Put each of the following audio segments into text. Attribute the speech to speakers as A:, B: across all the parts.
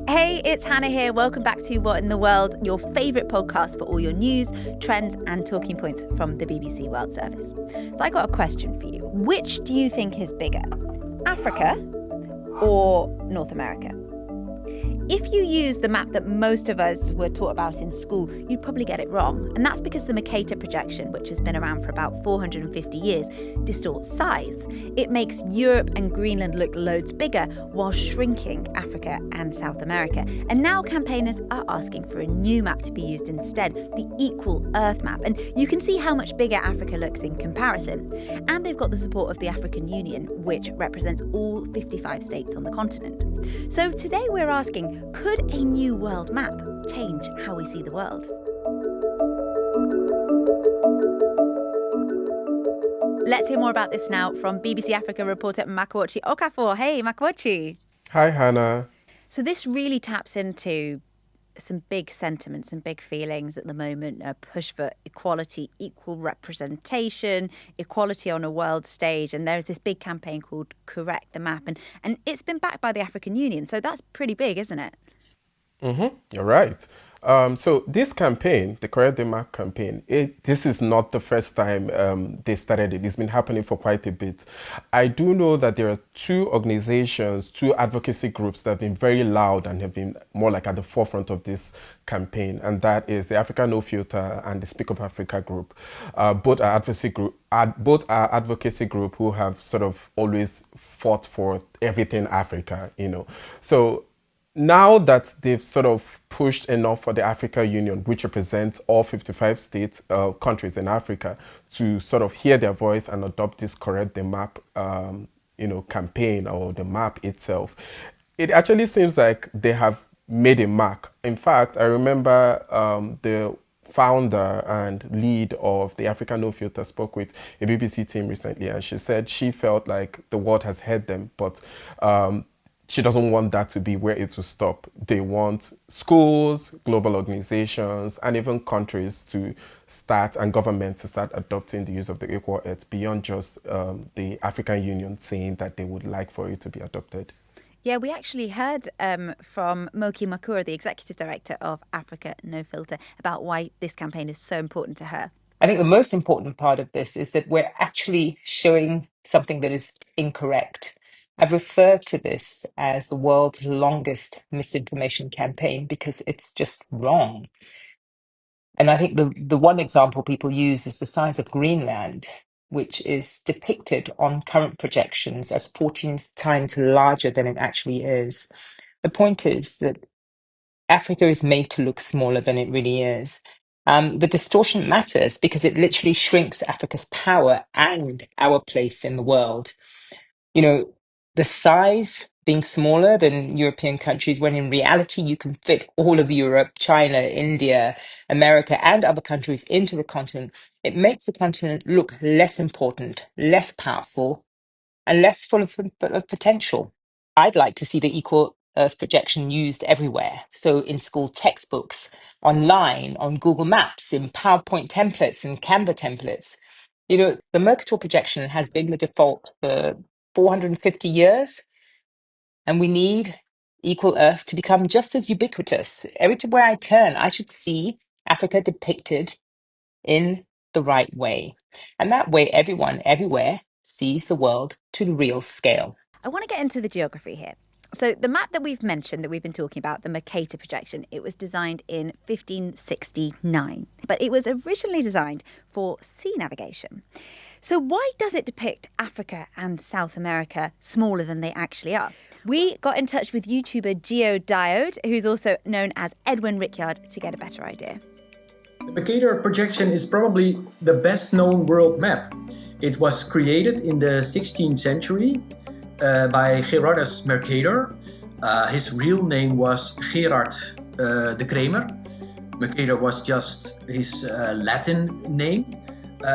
A: Hey, it's Hannah here. Welcome back to What in the World, your favourite podcast for all your news, trends and talking points from the BBC World Service. So I got a question for you. Which do you think is bigger, Africa or North America? If you use the map that most of us were taught about in school, you'd probably get it wrong. And that's because the Mercator projection, which has been around for about 450 years, distorts size. It makes Europe and Greenland look loads bigger while shrinking Africa and South America. And now campaigners are asking for a new map to be used instead, the Equal Earth map. And you can see how much bigger Africa looks in comparison. And they've got the support of the African Union, which represents all 55 states on the continent. So today we're asking, could a new world map change how we see the world? Let's hear more about this now from BBC Africa reporter Makochi Okafor. Hey, Makochi.
B: Hi, Hannah.
A: So this really taps into some big sentiments and big feelings at the moment, a push for equality, equal representation, equality on a world stage. And there's this big campaign called Correct the Map. And it's been backed by the African Union. So that's pretty big, isn't it?
B: You're right. So this campaign, the Correct the Map campaign, this is not the first time they started it. It's been happening for quite a bit. I do know that there are two organizations, two advocacy groups that have been very loud and have been more like at the forefront of this campaign, and that is the Africa No Filter and the Speak Up Africa group. Both are advocacy group who have sort of always fought for everything Africa, So now that they've sort of pushed enough for the Africa Union, which represents all 55 states, countries in Africa, to sort of hear their voice and adopt this Correct the Map, campaign or the map itself, it actually seems like they have made a mark. In fact, I remember the founder and lead of the Africa No Filter spoke with a BBC team recently, and she said she felt like the world has heard them, but she doesn't want that to be where it will stop. They want schools, global organizations, and even countries to start, and governments to start adopting the use of the Equal Earth beyond just the African Union saying that they would like for it to be adopted.
A: Yeah, we actually heard from Moki Makura, the executive director of Africa No Filter, about why this campaign is so important to her.
C: I think the most important part of this is that we're actually showing something that is incorrect. I've referred to this as the world's longest misinformation campaign because it's just wrong. And I think the one example people use is the size of Greenland, which is depicted on current projections as 14 times larger than it actually is. The point is that Africa is made to look smaller than it really is. The distortion matters because it literally shrinks Africa's power and our place in the world. The size being smaller than European countries, when in reality you can fit all of Europe, China, India, America, and other countries into the continent, it makes the continent look less important, less powerful, and less full of potential. I'd like to see the Equal Earth projection used everywhere. So in school textbooks, online, on Google Maps, in PowerPoint templates and Canva templates. The Mercator projection has been the default for 450 years, and we need Equal Earth to become just as ubiquitous. Everywhere I turn, I should see Africa depicted in the right way. And that way, everyone, everywhere, sees the world to the real scale.
A: I want to get into the geography here. So the map that we've mentioned, that we've been talking about, the Mercator projection, it was designed in 1569, but it was originally designed for sea navigation. So why does it depict Africa and South America smaller than they actually are? We got in touch with YouTuber Geodiode, who's also known as Edwin Rickyard, to get a better idea.
D: The Mercator projection is probably the best known world map. It was created in the 16th century by Gerardus Mercator. His real name was Gerard de Kremer. Mercator was just his Latin name.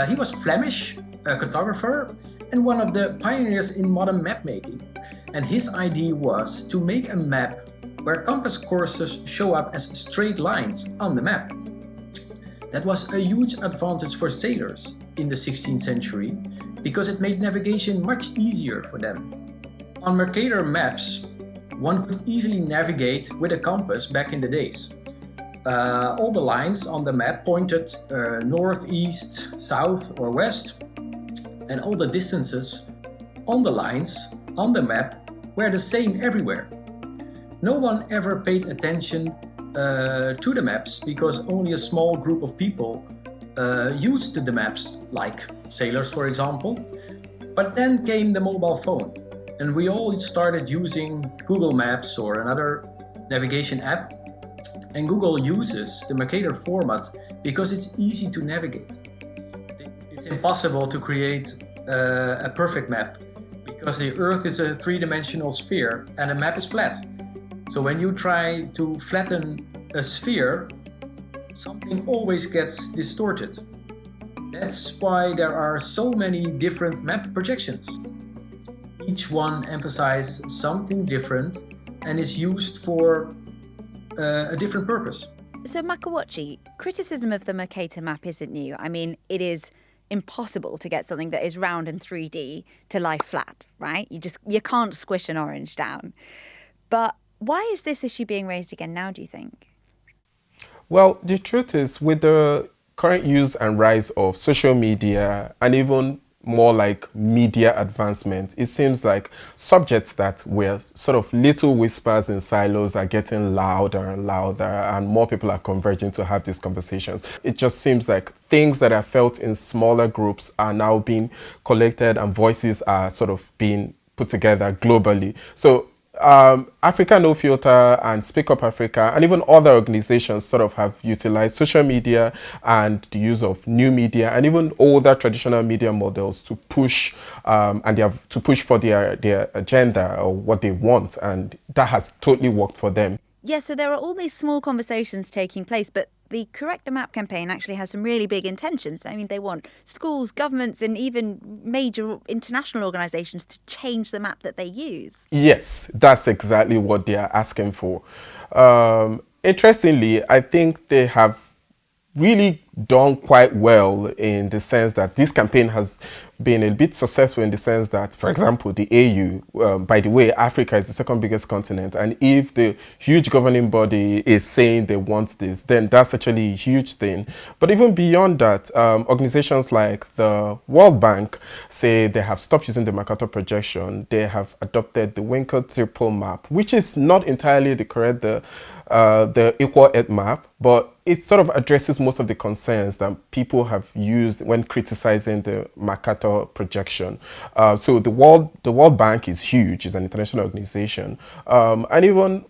D: He was Flemish, a cartographer, and one of the pioneers in modern map making. And his idea was to make a map where compass courses show up as straight lines on the map. That was a huge advantage for sailors in the 16th century because it made navigation much easier for them. On Mercator maps, one could easily navigate with a compass back in the days. All the lines on the map pointed north, east, south, or west, and all the distances on the lines on the map were the same everywhere. No one ever paid attention to the maps because only a small group of people used the maps, like sailors, for example. But then came the mobile phone, and we all started using Google Maps or another navigation app. And Google uses the Mercator format because it's easy to navigate. It's impossible to create a perfect map because the Earth is a three-dimensional sphere and a map is flat. So when you try to flatten a sphere, something always gets distorted. That's why there are so many different map projections. Each one emphasizes something different and is used for a different purpose.
A: So Makawatchi, criticism of the Mercator map isn't new. I mean, it is impossible to get something that is round and 3D to lie flat, right? You can't squish an orange down. But why is this issue being raised again now, do you think?
B: Well, the truth is, with the current use and rise of social media and even more like media advancement, it seems like subjects that were sort of little whispers in silos are getting louder and louder, and more people are converging to have these conversations. It just seems like things that are felt in smaller groups are now being collected and voices are sort of being put together globally. So Africa No Filter and Speak Up Africa and even other organizations sort of have utilized social media and the use of new media and even older traditional media models to push and they have to push for their agenda or what they want, and that has totally worked for them.
A: Yeah, so there are all these small conversations taking place, but the Correct the Map campaign actually has some really big intentions. I mean, they want schools, governments, and even major international organizations to change the map that they use.
B: Yes, that's exactly what they are asking for. Interestingly, I think they have really done quite well in the sense that this campaign has been a bit successful in the sense that, for example, the AU, by the way, Africa is the second biggest continent, and if the huge governing body is saying they want this, then that's actually a huge thing. But even beyond that, organizations like the World Bank say they have stopped using the Mercator projection. They have adopted the Winkel triple map, which is not entirely the correct, the equal Earth map, but it sort of addresses most of the concerns that people have used when criticizing the Mercator projection. So the World Bank is huge; it's an international organization, and even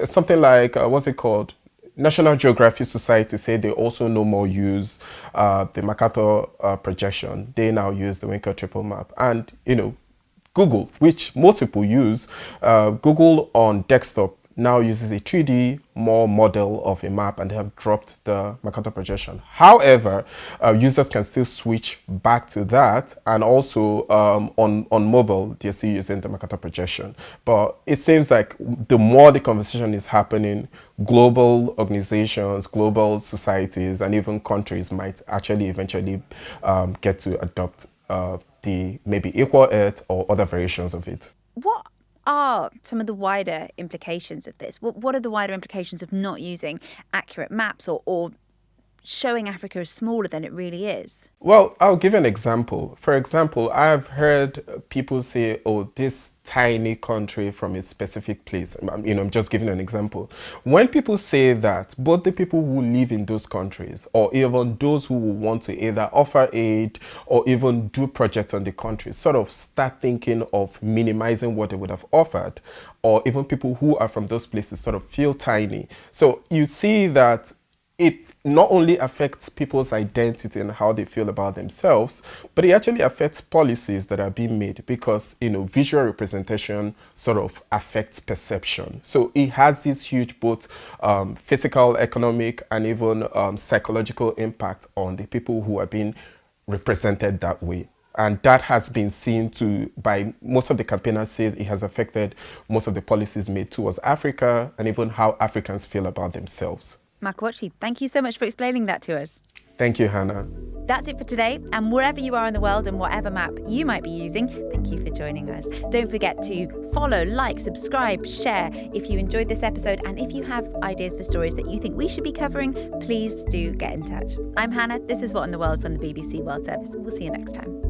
B: something like what's it called? National Geographic Society say they also no more use the Mercator projection. They now use the Winkel triple map, and Google, which most people use, Google on desktop now uses a 3D more model of a map, and they have dropped the Mercator projection. However, users can still switch back to that, and also on mobile, they're still using the Mercator projection. But it seems like the more the conversation is happening, global organizations, global societies, and even countries might actually eventually get to adopt the maybe equal Earth or other variations of it.
A: What are some of the wider implications of this? What are the wider implications of not using accurate maps or showing Africa as smaller than it really is?
B: Well, I'll give an example. For example, I've heard people say, oh, this tiny country from a specific place. I'm just giving an example. When people say that, both the people who live in those countries or even those who will want to either offer aid or even do projects on the country sort of start thinking of minimizing what they would have offered, or even people who are from those places sort of feel tiny. So you see that it not only affects people's identity and how they feel about themselves, but it actually affects policies that are being made because, visual representation sort of affects perception. So it has this huge both physical, economic, and even psychological impact on the people who are being represented that way. And that has been seen by most of the campaigners say it has affected most of the policies made towards Africa and even how Africans feel about themselves.
A: Makawatchi, thank you so much for explaining that to us.
B: Thank you, Hannah.
A: That's it for today. And wherever you are in the world and whatever map you might be using, thank you for joining us. Don't forget to follow, like, subscribe, share if you enjoyed this episode. And if you have ideas for stories that you think we should be covering, please do get in touch. I'm Hannah. This is What in the World from the BBC World Service. We'll see you next time.